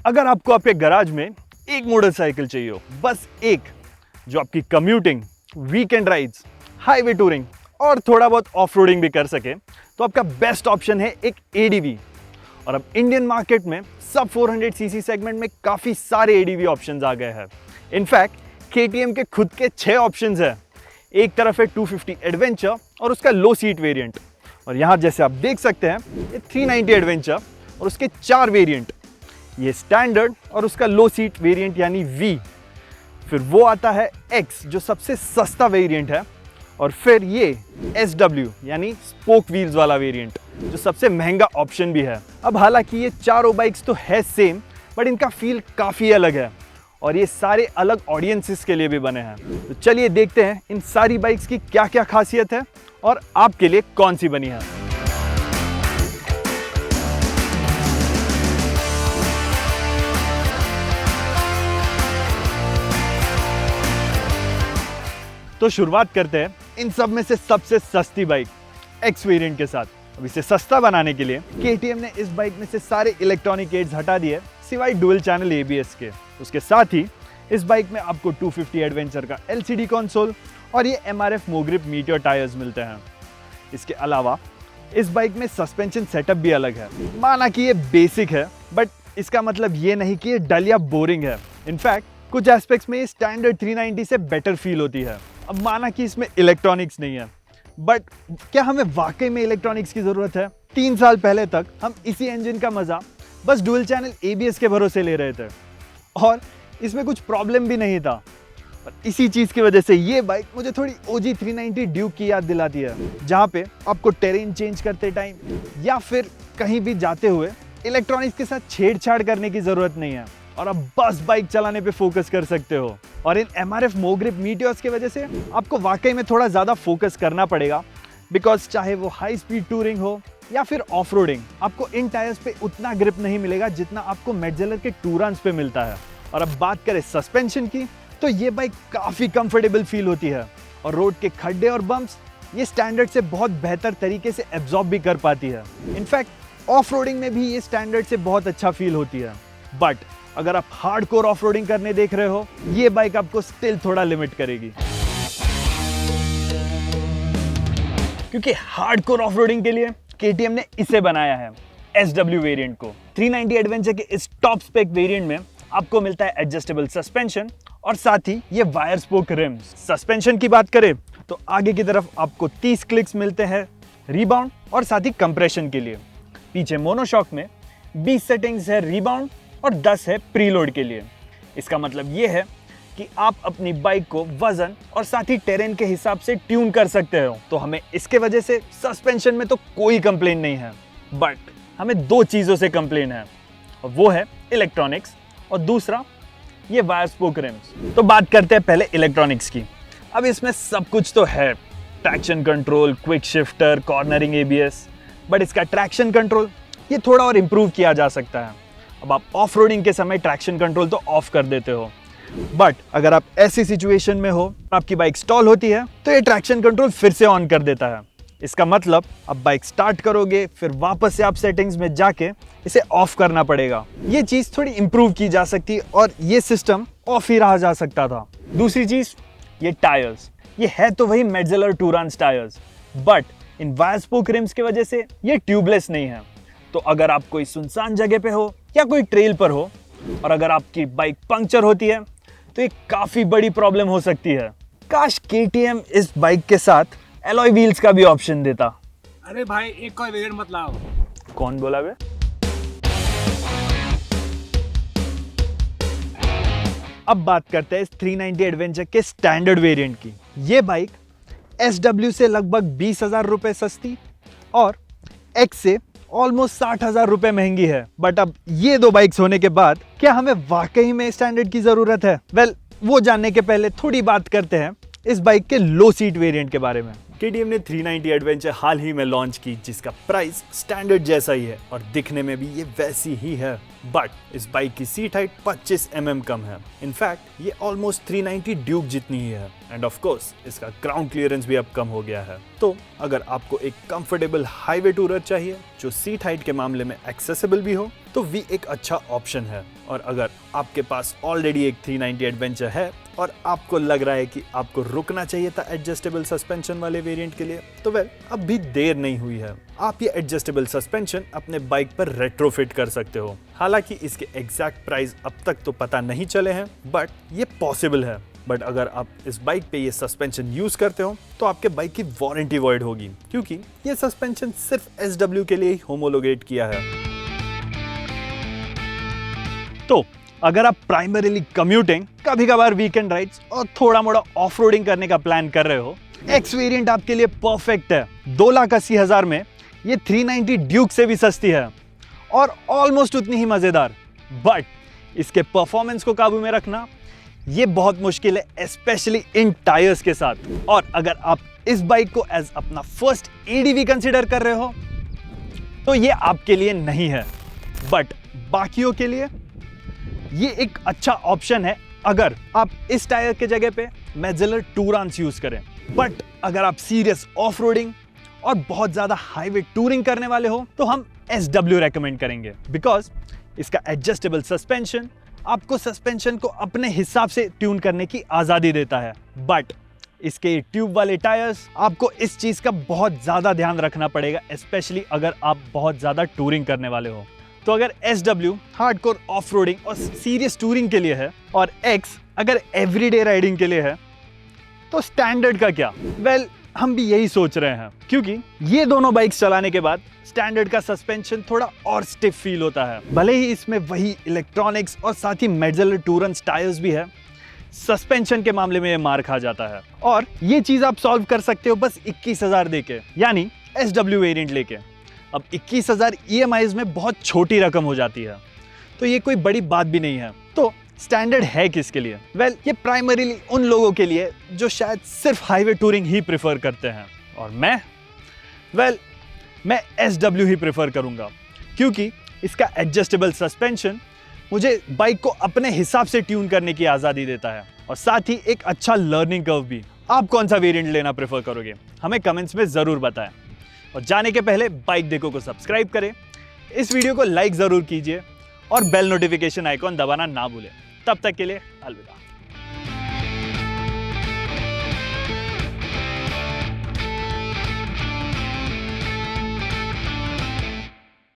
अगर आपको आपके गराज में एक मोटरसाइकिल चाहिए हो, बस एक, जो आपकी commuting, weekend rides, highway touring और थोड़ा बहुत ऑफ रोडिंग भी कर सके, तो आपका बेस्ट ऑप्शन है एक ADV। और अब इंडियन मार्केट में सब 400 सीसी सेगमेंट में काफ़ी सारे ADV ऑप्शंस आ गए हैं। इनफैक्ट KTM के खुद के 6 ऑप्शंस हैं। एक तरफ है 250 एडवेंचर और उसका लो सीट वेरिएंट, और यहाँ जैसे आप देख सकते हैं ये 390 एडवेंचर और उसके 4 वेरिएंट, ये स्टैंडर्ड और उसका लो सीट वेरिएंट यानी V। फिर वो आता है X जो सबसे सस्ता वेरिएंट है, और फिर ये SW यानी स्पोक व्हील्स वाला वेरिएंट जो सबसे महंगा ऑप्शन भी है। अब हालांकि ये चारों बाइक्स तो है सेम, बट इनका फील काफ़ी अलग है और ये सारे अलग ऑडियंसेस के लिए भी बने हैं। तो चलिए देखते हैं इन सारी बाइक्स की क्या क्या खासियत है और आपके लिए कौन सी बनी है। तो शुरुआत करते हैं इन सब में से सबसे सस्ती बाइक X वेरिएंट के साथ। अब इसे सस्ता बनाने के लिए KTM ने इस बाइक में से सारे इलेक्ट्रॉनिक एड्स हटा दिए सिवाय डुअल चैनल ABS के। उसके साथ ही इस बाइक में आपको 250 एडवेंचर का LCD कंसोल और ये MRF मोग्रिप मीटियोर टायर्स मिलते हैं। इसके अलावा इस बाइक में सस्पेंशन सेटअप भी अलग है। माना कि ये बेसिक है, बट इसका मतलब ये नहीं कि ये डल या बोरिंग है। इनफैक्ट कुछ एस्पेक्ट्स में ये स्टैंडर्ड 390 से बेटर फील होती है। अब माना कि इसमें इलेक्ट्रॉनिक्स नहीं है, बट क्या हमें वाकई में इलेक्ट्रॉनिक्स की ज़रूरत है? 3 साल पहले तक हम इसी इंजन का मज़ा बस डुअल चैनल ABS के भरोसे ले रहे थे और इसमें कुछ प्रॉब्लम भी नहीं था। पर इसी चीज़ की वजह से ये बाइक मुझे थोड़ी OG 390 ड्यूक की याद दिलाती है, जहाँ पे आपको टेरेन चेंज करते टाइम या फिर कहीं भी जाते हुए इलेक्ट्रॉनिक्स के साथ छेड़छाड़ करने की ज़रूरत नहीं है और आप बस बाइक चलाने पे फोकस कर सकते हो। और इन MRF मोग्रिप मीटियोर्स की वजह से आपको वाकई में थोड़ा ज़्यादा फोकस करना पड़ेगा, बिकॉज चाहे वो हाई स्पीड टूरिंग हो या फिर ऑफ रोडिंग, आपको इन टायर्स पे उतना ग्रिप नहीं मिलेगा जितना आपको मेटजेलर के टूरांस पे मिलता है। और अब बात करें सस्पेंशन की, तो ये बाइक काफ़ी कंफर्टेबल फील होती है और रोड के खड्डे और बम्प्स ये स्टैंडर्ड से बहुत बेहतर तरीके से एब्जॉर्ब भी कर पाती है। इनफैक्ट ऑफ रोडिंग में भी ये स्टैंडर्ड से बहुत अच्छा फील होती है। बट अगर आप हार्डकोर ऑफ रोडिंग करने देख रहे हो, ये बाइक आपको स्टिल थोड़ा लिमिट करेगी, क्योंकि हार्डकोर ऑफ रोडिंग के लिए KTM ने इसे बनाया है, SW वेरिएंट को। 390 एडवेंचर के इस टॉप स्पेक वेरिएंट में आपको मिलता है एडजस्टेबल सस्पेंशन और साथ ही ये वायर स्पोक रिम्स। सस्पेंशन की बात करें तो आगे की तरफ आपको 30 क्लिक्स मिलते हैं रीबाउंड और साथ ही कंप्रेशन के लिए। पीछे मोनोशॉक में 20 सेटिंग्स है रीबाउंड और 10 है प्रीलोड के लिए। इसका मतलब ये है कि आप अपनी बाइक को वजन और साथ ही टेरेन के हिसाब से ट्यून कर सकते हो। तो हमें इसके वजह से सस्पेंशन में तो कोई कंप्लेन नहीं है, बट हमें 2 चीज़ों से कंप्लेन है, और वो है इलेक्ट्रॉनिक्स और दूसरा ये वायर स्पोक रिम्स। तो बात करते हैं पहले इलेक्ट्रॉनिक्स की। अब इसमें सब कुछ तो है, traction control, quick shifter, cornering ABS, but इसका ट्रैक्शन कंट्रोल ये थोड़ा और इम्प्रूव किया जा सकता है। अब आप ऑफ रोडिंग के समय ट्रैक्शन कंट्रोल तो ऑफ कर देते हो, बट अगर आप ऐसी सिचुएशन में हो, आपकी बाइक स्टॉल होती है, तो ये ट्रैक्शन कंट्रोल फिर से ऑन कर देता है। इसका मतलब आप बाइक स्टार्ट करोगे, फिर वापस से आप सेटिंग्स में जाके इसे ऑफ करना पड़ेगा। ये चीज़ थोड़ी इंप्रूव की जा सकती और ये सिस्टम ऑफ ही रहा जा सकता था। दूसरी चीज़, ये टायर्स, ये है तो वही Metzeler Tourance tyres, but in wire spoke rims की वजह से ये ट्यूबलेस नहीं है। तो अगर आप कोई सुनसान जगह पे हो या कोई ट्रेल पर हो और अगर आपकी बाइक पंक्चर होती है, तो ये काफ़ी बड़ी प्रॉब्लम हो सकती है। काश KTM इस बाइक के साथ एलॉय व्हील्स का भी ऑप्शन देता। अरे भाई, एक और वेरिएंट मत लाओ। कौन बोला बे? अब बात करते हैं इस 390 एडवेंचर के स्टैंडर्ड वेरिएंट की। ये बाइक SW से लगभग 20,000 रुपए सस्ती और X से ऑलमोस्ट 60,000 रुपए महंगी है। बट अब ये 2 बाइक्स होने के बाद क्या हमें वाकई में स्टैंडर्ड की जरूरत है? वेल, वो जानने के पहले थोड़ी बात करते हैं इस बाइक के लो सीट वेरिएंट के बारे में। KTM ने 390 एडवेंचर हाल ही में लॉन्च की, जिसका प्राइस स्टैंडर्ड जैसा ही है और दिखने में भी ये वैसी ही है। बट इस बाइक की सीट हाइट 25 mm कम है। इनफैक्ट ये ऑलमोस्ट 390 ड्यूक जितनी ही है एंड ऑफ कोर्स इसका ग्राउंड क्लियरेंस भी अब कम हो गया है। तो अगर आपको एक कंफर्टेबल हाईवे टूरर चाहिए जो सीट हाइट के मामले में एक्सेसिबल भी हो, तो तो वी एक अच्छा ऑप्शन है। और अगर आपके पास ऑलरेडी एक 390 एडवेंचर है और आपको लग रहा है कि आपको रुकना चाहिए था एडजस्टेबल सस्पेंशन वाले वेरिएंट के लिए, तो वेल अब भी देर नहीं हुई है। आप ये एडजस्टेबल सस्पेंशन अपने बाइक पर रेट्रोफिट कर सकते हो। हालांकि इसके एग्जैक्ट प्राइस अब तक तो पता नहीं चले हैं, बट ये पॉसिबल है। बट अगर आप इस बाइक पे ये सस्पेंशन यूज करते हो तो आपके बाइक की वारंटी वॉइड होगी, क्योंकि ये सस्पेंशन सिर्फ SW के लिए ही होमोलोगेट किया है। तो अगर आप प्राइमरीली कम्यूटिंग, कभी कभार वीकेंड राइड्स और थोड़ा मोड़ा ऑफ रोडिंग करने का प्लान कर रहे हो, एक्स वेरिएंट आपके लिए परफेक्ट है। 2,80,000 में ये 390 ड्यूक से भी सस्ती है और ऑलमोस्ट उतनी ही मजेदार। बट इसके परफॉर्मेंस को काबू में रखना ये बहुत मुश्किल है, स्पेशली इन टायर्स के साथ। और अगर आप इस बाइक को एज अपना फर्स्ट ADV कंसीडर कर रहे हो तो ये आपके लिए नहीं है। बट बाकियों के लिए ये एक अच्छा ऑप्शन है अगर आप इस टायर के जगह पे मैजेलर टूरांस यूज करें। बट अगर आप सीरियस ऑफ रोडिंग और बहुत ज्यादा हाईवे टूरिंग करने वाले हो तो हम SW रेकमेंड करेंगे, बिकॉज इसका एडजस्टेबल सस्पेंशन आपको सस्पेंशन को अपने हिसाब से ट्यून करने की आजादी देता है। बट इसके ट्यूब वाले टायर्स, आपको इस चीज का बहुत ज्यादा ध्यान रखना पड़ेगा, स्पेशली अगर आप बहुत ज्यादा टूरिंग करने वाले हो। तो अगर SW हार्डकोर ऑफ रोडिंग और सीरियस टूरिंग के लिए है और X अगर एवरीडे राइडिंग के लिए है, तो स्टैंडर्ड का क्या? वेल, हम भी यही सोच रहे हैं, क्योंकि ये दोनों बाइक्स चलाने के बाद स्टैंडर्ड का सस्पेंशन थोड़ा और स्टिफ फील होता है। भले ही इसमें वही इलेक्ट्रॉनिक्स और साथ ही मैजेलर टूरेंस टायर्स भी है, सस्पेंशन के मामले में ये मार खा जाता है। और ये चीज आप सॉल्व कर सकते हो बस 21,000 देके, यानी SW वेरिएंट लेके। अब 21,000 EMIs में बहुत छोटी रकम हो जाती है, तो ये कोई बड़ी बात भी नहीं है। तो स्टैंडर्ड है किसके लिए? वेल, ये प्राइमरीली उन लोगों के लिए जो शायद सिर्फ हाईवे टूरिंग ही प्रेफर करते हैं। और मैं SW ही प्रेफर करूंगा, क्योंकि इसका एडजस्टेबल सस्पेंशन मुझे बाइक को अपने हिसाब से ट्यून करने की आज़ादी देता है और साथ ही एक अच्छा लर्निंग कर्व भी। आप कौन सा वेरिएंट लेना प्रेफर करोगे? हमें कमेंट्स में ज़रूर बताएं। और जाने के पहले बाइक देखो को सब्सक्राइब करें, इस वीडियो को लाइक ज़रूर कीजिए और बेल नोटिफिकेशन आइकॉन दबाना ना भूलें। तब तक के लिए अलविदा।